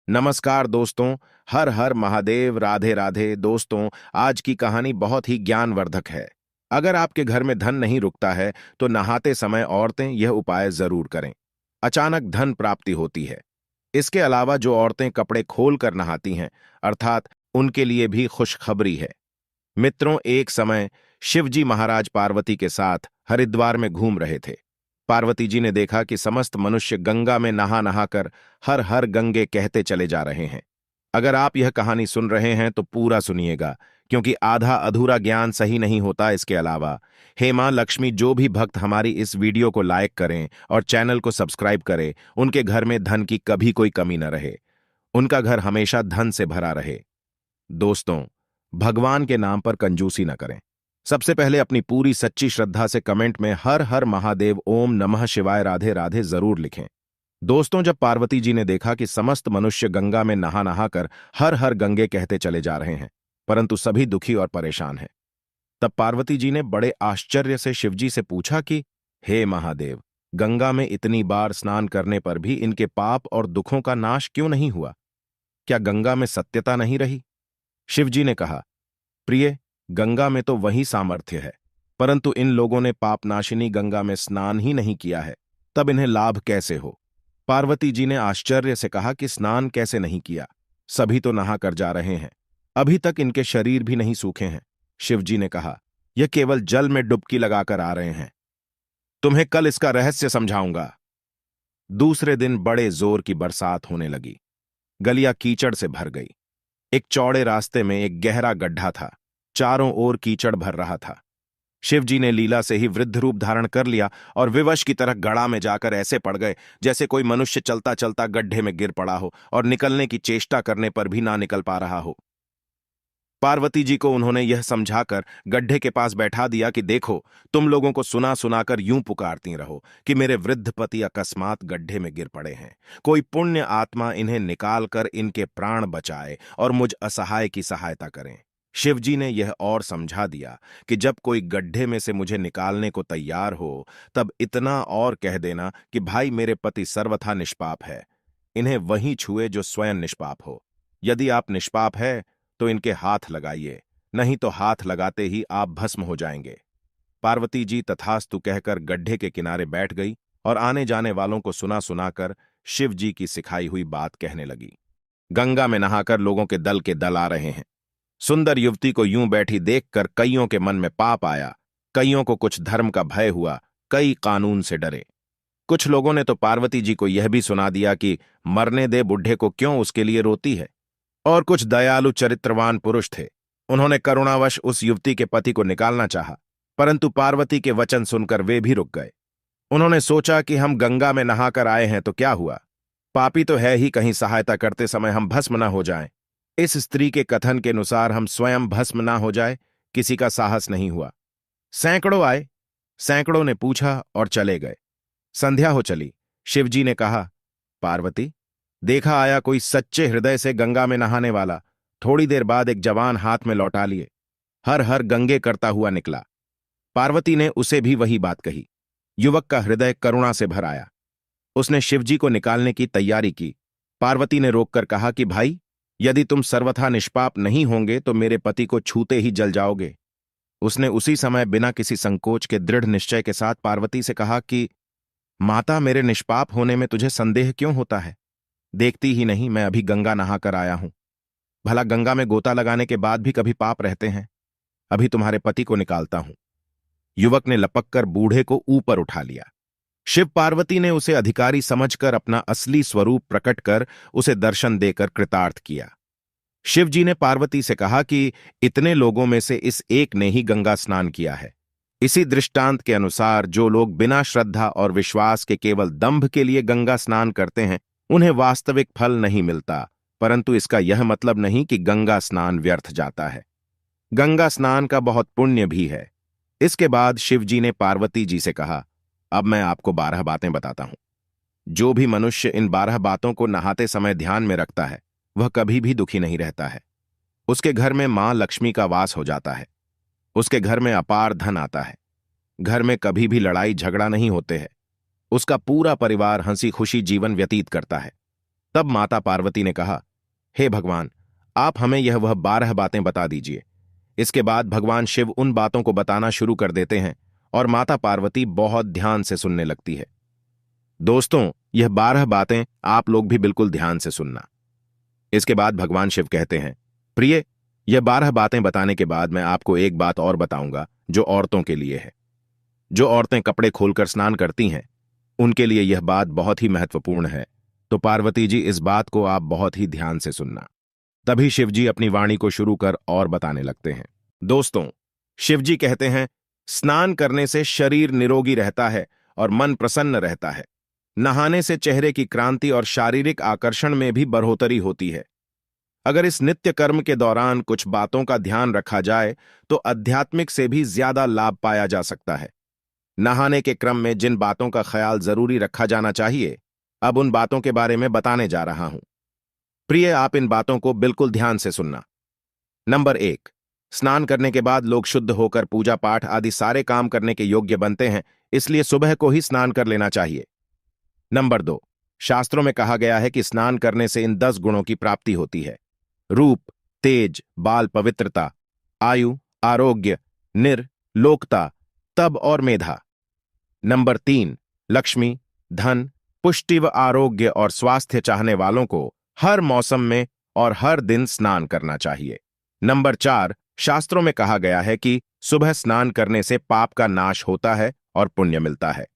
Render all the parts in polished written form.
नमस्कार दोस्तों। हर हर महादेव, राधे राधे। दोस्तों, आज की कहानी बहुत ही ज्ञानवर्धक है। अगर आपके घर में धन नहीं रुकता है तो नहाते समय औरतें यह उपाय जरूर करें। अचानक धन प्राप्ति होती है। इसके अलावा जो औरतें कपड़े खोलकर नहाती हैं, अर्थात उनके लिए भी खुशखबरी है। मित्रों, एक समय शिवजी महाराज पार्वती के साथ हरिद्वार में घूम रहे थे। पार्वती जी ने देखा कि समस्त मनुष्य गंगा में नहा नहाकर हर हर गंगे कहते चले जा रहे हैं। अगर आप यह कहानी सुन रहे हैं तो पूरा सुनिएगा, क्योंकि आधा अधूरा ज्ञान सही नहीं होता। इसके अलावा हे मां लक्ष्मी, जो भी भक्त हमारी इस वीडियो को लाइक करें और चैनल को सब्सक्राइब करें, उनके घर में धन की कभी कोई कमी न रहे। उनका घर हमेशा धन से भरा रहे। दोस्तों, भगवान के नाम पर कंजूसी न करें। सबसे पहले अपनी पूरी सच्ची श्रद्धा से कमेंट में हर हर महादेव, ओम नमः शिवाय, राधे राधे जरूर लिखें। दोस्तों, जब पार्वती जी ने देखा कि समस्त मनुष्य गंगा में नहा नहाकर हर हर गंगे कहते चले जा रहे हैं, परंतु सभी दुखी और परेशान हैं, तब पार्वती जी ने बड़े आश्चर्य से शिवजी से पूछा कि हे महादेव, गंगा में इतनी बार स्नान करने पर भी इनके पाप और दुखों का नाश क्यों नहीं हुआ? क्या गंगा में सत्यता नहीं रही? शिवजी ने कहा, प्रिय, गंगा में तो वही सामर्थ्य है, परंतु इन लोगों ने पापनाशिनी गंगा में स्नान ही नहीं किया है, तब इन्हें लाभ कैसे हो? पार्वती जी ने आश्चर्य से कहा कि स्नान कैसे नहीं किया? सभी तो नहा कर जा रहे हैं, अभी तक इनके शरीर भी नहीं सूखे हैं। शिवजी ने कहा, यह केवल जल में डुबकी लगाकर आ रहे हैं। तुम्हें कल इसका रहस्य समझाऊंगा। दूसरे दिन बड़े जोर की बरसात होने लगी। गलियां कीचड़ से भर गई। एक चौड़े रास्ते में एक गहरा गड्ढा था। चारों ओर कीचड़ भर रहा था। शिवजी ने लीला से ही वृद्ध रूप धारण कर लिया और विवश की तरह गड़ा में जाकर ऐसे पड़ गए जैसे कोई मनुष्य चलता चलता गड्ढे में गिर पड़ा हो और निकलने की चेष्टा करने पर भी ना निकल पा रहा हो। पार्वती जी को उन्होंने यह समझाकर गड्ढे के पास बैठा दिया कि देखो, तुम लोगों को सुना सुनाकर यूं पुकारती रहो कि मेरे वृद्ध पति अकस्मात गड्ढे में गिर पड़े हैं। कोई पुण्य आत्मा इन्हें निकालकर इनके प्राण बचाए और मुझ असहाय की सहायता करें। शिवजी ने यह और समझा दिया कि जब कोई गड्ढे में से मुझे निकालने को तैयार हो, तब इतना और कह देना कि भाई, मेरे पति सर्वथा निष्पाप है, इन्हें वही छुए जो स्वयं निष्पाप हो। यदि आप निष्पाप है तो इनके हाथ लगाइए, नहीं तो हाथ लगाते ही आप भस्म हो जाएंगे। पार्वती जी तथास्तु कहकर गड्ढे के किनारे बैठ गई और आने जाने वालों को सुना सुनाकर शिव जी की सिखाई हुई बात कहने लगी। गंगा में नहाकर लोगों के दल आ रहे हैं। सुंदर युवती को यूं बैठी देखकर कईयों के मन में पाप आया। कईयों को कुछ धर्म का भय हुआ, कई कानून से डरे। कुछ लोगों ने तो पार्वती जी को यह भी सुना दिया कि मरने दे बुढ़े को, क्यों उसके लिए रोती है। और कुछ दयालु चरित्रवान पुरुष थे। उन्होंने करुणावश उस युवती के पति को निकालना चाहा, परंतु पार्वती के वचन सुनकर वे भी रुक गए। उन्होंने सोचा कि हम गंगा में नहाकर आए हैं तो क्या हुआ, पापी तो है ही, कहीं सहायता करते समय हम भस्म न हो जाएं। इस स्त्री के कथन के अनुसार हम स्वयं भस्म ना हो जाए, किसी का साहस नहीं हुआ। सैकड़ों आए, सैकड़ों ने पूछा और चले गए। संध्या हो चली। शिवजी ने कहा, पार्वती, देखा आया कोई सच्चे हृदय से गंगा में नहाने वाला। थोड़ी देर बाद एक जवान हाथ में लौटा लिए, हर हर गंगे करता हुआ निकला। पार्वती ने उसे भी वही बात कही। युवक का हृदय करुणा से भर आया। उसने शिवजी को निकालने की तैयारी की। पार्वती ने रोककर कहा कि भाई, यदि तुम सर्वथा निष्पाप नहीं होंगे तो मेरे पति को छूते ही जल जाओगे। उसने उसी समय बिना किसी संकोच के दृढ़ निश्चय के साथ पार्वती से कहा कि माता, मेरे निष्पाप होने में तुझे संदेह क्यों होता है? देखती ही नहीं, मैं अभी गंगा नहाकर आया हूं। भला गंगा में गोता लगाने के बाद भी कभी पाप रहते हैं? अभी तुम्हारे पति को निकालता हूं। युवक ने लपककर बूढ़े को ऊपर उठा लिया। शिव पार्वती ने उसे अधिकारी समझकर अपना असली स्वरूप प्रकट कर उसे दर्शन देकर कृतार्थ किया। शिवजी ने पार्वती से कहा कि इतने लोगों में से इस एक ने ही गंगा स्नान किया है। इसी दृष्टांत के अनुसार जो लोग बिना श्रद्धा और विश्वास के केवल दंभ के लिए गंगा स्नान करते हैं, उन्हें वास्तविक फल नहीं मिलता, परंतु इसका यह मतलब नहीं कि गंगा स्नान व्यर्थ जाता है। गंगा स्नान का बहुत पुण्य भी है। इसके बाद शिवजी ने पार्वती जी से कहा, अब मैं आपको 12 बातें बताता हूं। जो भी मनुष्य इन 12 बातों को नहाते समय ध्यान में रखता है, वह कभी भी दुखी नहीं रहता है। उसके घर में मां लक्ष्मी का वास हो जाता है। उसके घर में अपार धन आता है। घर में कभी भी लड़ाई झगड़ा नहीं होते हैं। उसका पूरा परिवार हंसी खुशी जीवन व्यतीत करता है। तब माता पार्वती ने कहा, हे भगवान, आप हमें यह वह 12 बातें बता दीजिए। इसके बाद भगवान शिव उन बातों को बताना शुरू कर देते हैं और माता पार्वती बहुत ध्यान से सुनने लगती है। दोस्तों, यह 12 बातें आप लोग भी बिल्कुल ध्यान से सुनना। इसके बाद भगवान शिव कहते हैं, प्रिय, यह 12 बातें बताने के बाद मैं आपको एक बात और बताऊंगा जो औरतों के लिए है। जो औरतें कपड़े खोलकर स्नान करती हैं, उनके लिए यह बात बहुत ही महत्वपूर्ण है। तो पार्वती जी, इस बात को आप बहुत ही ध्यान से सुनना। तभी शिवजी अपनी वाणी को शुरू कर और बताने लगते हैं। दोस्तों, शिवजी कहते हैं, स्नान करने से शरीर निरोगी रहता है और मन प्रसन्न रहता है। नहाने से चेहरे की क्रांति और शारीरिक आकर्षण में भी बढ़ोतरी होती है। अगर इस नित्य कर्म के दौरान कुछ बातों का ध्यान रखा जाए तो आध्यात्मिक से भी ज्यादा लाभ पाया जा सकता है। नहाने के क्रम में जिन बातों का ख्याल जरूरी रखा जाना चाहिए, अब उन बातों के बारे में बताने जा रहा हूं। प्रिय, आप इन बातों को बिल्कुल ध्यान से सुनना। नंबर 1, स्नान करने के बाद लोग शुद्ध होकर पूजा पाठ आदि सारे काम करने के योग्य बनते हैं, इसलिए सुबह को ही स्नान कर लेना चाहिए। नंबर 2, शास्त्रों में कहा गया है कि स्नान करने से इन 10 गुणों की प्राप्ति होती है: रूप, तेज, बाल पवित्रता, आयु, आरोग्य, लोकता, तब और मेधा। नंबर 3, लक्ष्मी, धन, पुष्टि व आरोग्य और स्वास्थ्य चाहने वालों को हर मौसम में और हर दिन स्नान करना चाहिए। नंबर 4, शास्त्रों में कहा गया है कि सुबह स्नान करने से पाप का नाश होता है और पुण्य मिलता है।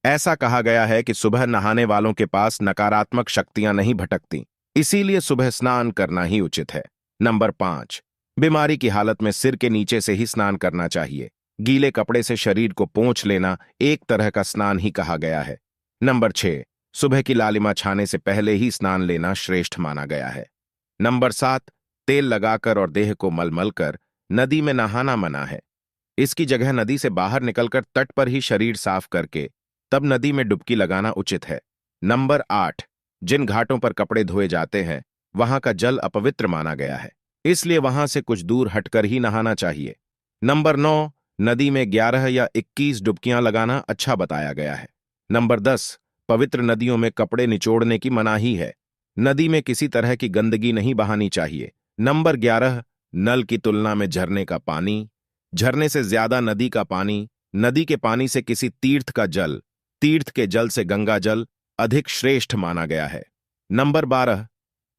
ऐसा कहा गया है कि सुबह नहाने वालों के पास नकारात्मक शक्तियां नहीं भटकती, इसीलिए सुबह स्नान करना ही उचित है। नंबर 5, बीमारी की हालत में सिर के नीचे से ही स्नान करना चाहिए। गीले कपड़े से शरीर को पोंछ लेना एक तरह का स्नान ही कहा गया है। नंबर 6, सुबह की लालिमा छाने से पहले ही स्नान लेना श्रेष्ठ माना गया है। नंबर 7, तेल लगाकर और देह को मलमल कर नदी में नहाना मना है। इसकी जगह नदी से बाहर निकलकर तट पर ही शरीर साफ करके तब नदी में डुबकी लगाना उचित है। नंबर 8, जिन घाटों पर कपड़े धोए जाते हैं वहां का जल अपवित्र माना गया है, इसलिए वहां से कुछ दूर हटकर ही नहाना चाहिए। नंबर 9, नदी में 11 या 21 डुबकियां लगाना अच्छा बताया गया है। नंबर 10, पवित्र नदियों में कपड़े निचोड़ने की मनाही है। नदी में किसी तरह की गंदगी नहीं बहानी चाहिए। नंबर 11, नल की तुलना में झरने का पानी, झरने से ज्यादा नदी का पानी, नदी के पानी से किसी तीर्थ का जल, तीर्थ के जल से गंगा जल अधिक श्रेष्ठ माना गया है। नंबर 12,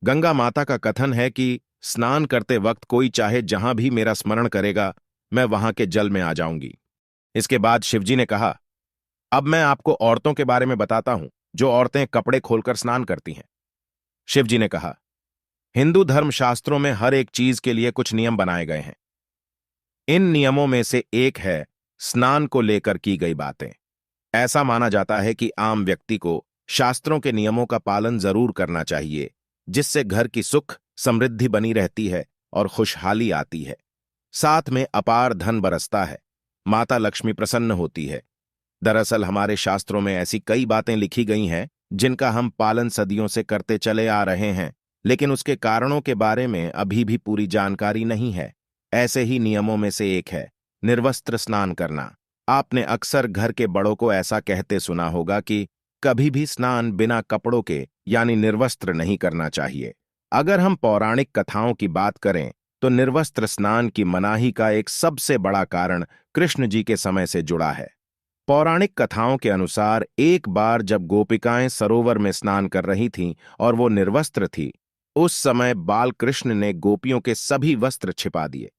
गंगा माता का कथन है कि स्नान करते वक्त कोई चाहे जहां भी मेरा स्मरण करेगा, मैं वहां के जल में आ जाऊंगी। इसके बाद शिवजी ने कहा, अब मैं आपको औरतों के बारे में बताता हूं जो औरतें कपड़े खोलकर स्नान करती हैं। शिवजी ने कहा, हिंदू धर्म शास्त्रों में हर एक चीज के लिए कुछ नियम बनाए गए हैं। इन नियमों में से एक है स्नान को लेकर की गई बातें। ऐसा माना जाता है कि आम व्यक्ति को शास्त्रों के नियमों का पालन जरूर करना चाहिए, जिससे घर की सुख समृद्धि बनी रहती है और खुशहाली आती है। साथ में अपार धन बरसता है, माता लक्ष्मी प्रसन्न होती है। दरअसल हमारे शास्त्रों में ऐसी कई बातें लिखी गई हैं जिनका हम पालन सदियों से करते चले आ रहे हैं, लेकिन उसके कारणों के बारे में अभी भी पूरी जानकारी नहीं है। ऐसे ही नियमों में से एक है निर्वस्त्र स्नान करना। आपने अक्सर घर के बड़ों को ऐसा कहते सुना होगा कि कभी भी स्नान बिना कपड़ों के यानी निर्वस्त्र नहीं करना चाहिए। अगर हम पौराणिक कथाओं की बात करें तो निर्वस्त्र स्नान की मनाही का एक सबसे बड़ा कारण कृष्ण जी के समय से जुड़ा है। पौराणिक कथाओं के अनुसार एक बार जब गोपिकाएं सरोवर में स्नान कर रही थीं और वो निर्वस्त्र थी, उस समय बाल कृष्ण ने गोपियों के सभी वस्त्र छिपा दिए।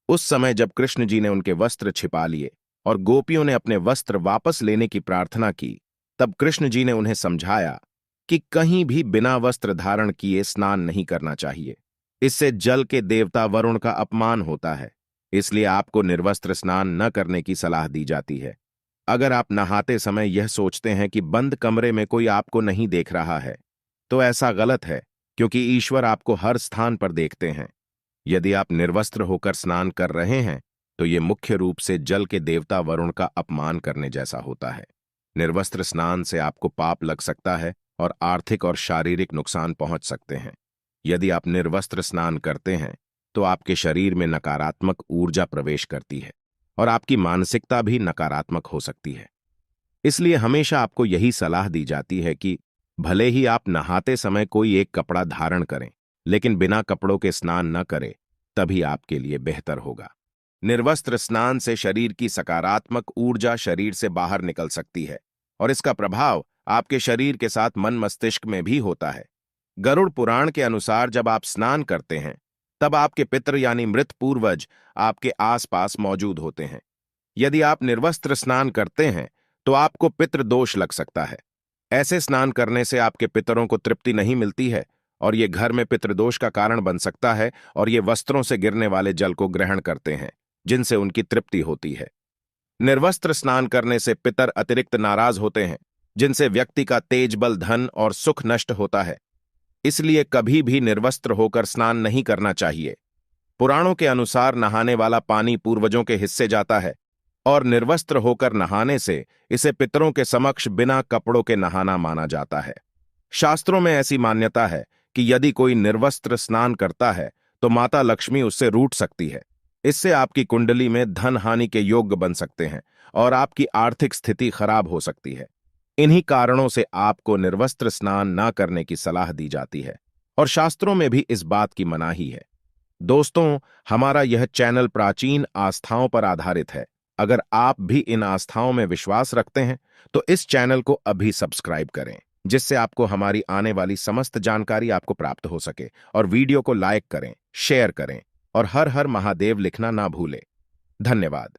उस समय जब कृष्ण जी ने उनके वस्त्र छिपा लिए और गोपियों ने अपने वस्त्र वापस लेने की प्रार्थना की, तब कृष्ण जी ने उन्हें समझाया कि कहीं भी बिना वस्त्र धारण किए स्नान नहीं करना चाहिए। इससे जल के देवता वरुण का अपमान होता है, इसलिए आपको निर्वस्त्र स्नान न करने की सलाह दी जाती है। अगर आप नहाते समय यह सोचते हैं कि बंद कमरे में कोई आपको नहीं देख रहा है, तो ऐसा गलत है, क्योंकि ईश्वर आपको हर स्थान पर देखते हैं। यदि आप निर्वस्त्र होकर स्नान कर रहे हैं तो ये मुख्य रूप से जल के देवता वरुण का अपमान करने जैसा होता है। निर्वस्त्र स्नान से आपको पाप लग सकता है और आर्थिक और शारीरिक नुकसान पहुंच सकते हैं। यदि आप निर्वस्त्र स्नान करते हैं तो आपके शरीर में नकारात्मक ऊर्जा प्रवेश करती है और आपकी मानसिकता भी नकारात्मक हो सकती है। इसलिए हमेशा आपको यही सलाह दी जाती है कि भले ही आप नहाते समय कोई एक कपड़ा धारण करें, लेकिन बिना कपड़ों के स्नान न करें, तभी आपके लिए बेहतर होगा। निर्वस्त्र स्नान से शरीर की सकारात्मक ऊर्जा शरीर से बाहर निकल सकती है और इसका प्रभाव आपके शरीर के साथ मन मस्तिष्क में भी होता है। गरुड़ पुराण के अनुसार जब आप स्नान करते हैं, तब आपके पितृ यानी मृत पूर्वज आपके आसपास मौजूद होते हैं। यदि आप निर्वस्त्र स्नान करते हैं, तो आपको पितृ दोष लग सकता है। ऐसे स्नान करने से आपके पितरों को तृप्ति नहीं मिलती है और ये घर में पितृदोष का कारण बन सकता है और ये वस्त्रों से गिरने वाले जल को ग्रहण करते हैं, जिनसे उनकी तृप्ति होती है। निर्वस्त्र स्नान करने से पितर अतिरिक्त नाराज होते हैं, जिनसे व्यक्ति का तेज बल, धन और सुख नष्ट होता है। इसलिए कभी भी निर्वस्त्र होकर स्नान नहीं करना चाहिए। पुराणों के अनुसार नहाने वाला पानी पूर्वजों के हिस्से जाता है और निर्वस्त्र होकर नहाने से इसे पितरों के समक्ष बिना कपड़ों के नहाना माना जाता है। शास्त्रों में ऐसी मान्यता है कि यदि कोई निर्वस्त्र स्नान करता है तो माता लक्ष्मी उससे रूठ सकती है। इससे आपकी कुंडली में धन हानि के योग बन सकते हैं और आपकी आर्थिक स्थिति खराब हो सकती है। इन्हीं कारणों से आपको निर्वस्त्र स्नान न करने की सलाह दी जाती है और शास्त्रों में भी इस बात की मनाही है। दोस्तों, हमारा यह चैनल प्राचीन आस्थाओं पर आधारित है। अगर आप भी इन आस्थाओं में विश्वास रखते हैं तो इस चैनल को अभी सब्सक्राइब करें, जिससे आपको हमारी आने वाली समस्त जानकारी आपको प्राप्त हो सके। और वीडियो को लाइक करें, शेयर करें और हर हर महादेव लिखना ना भूलें। धन्यवाद।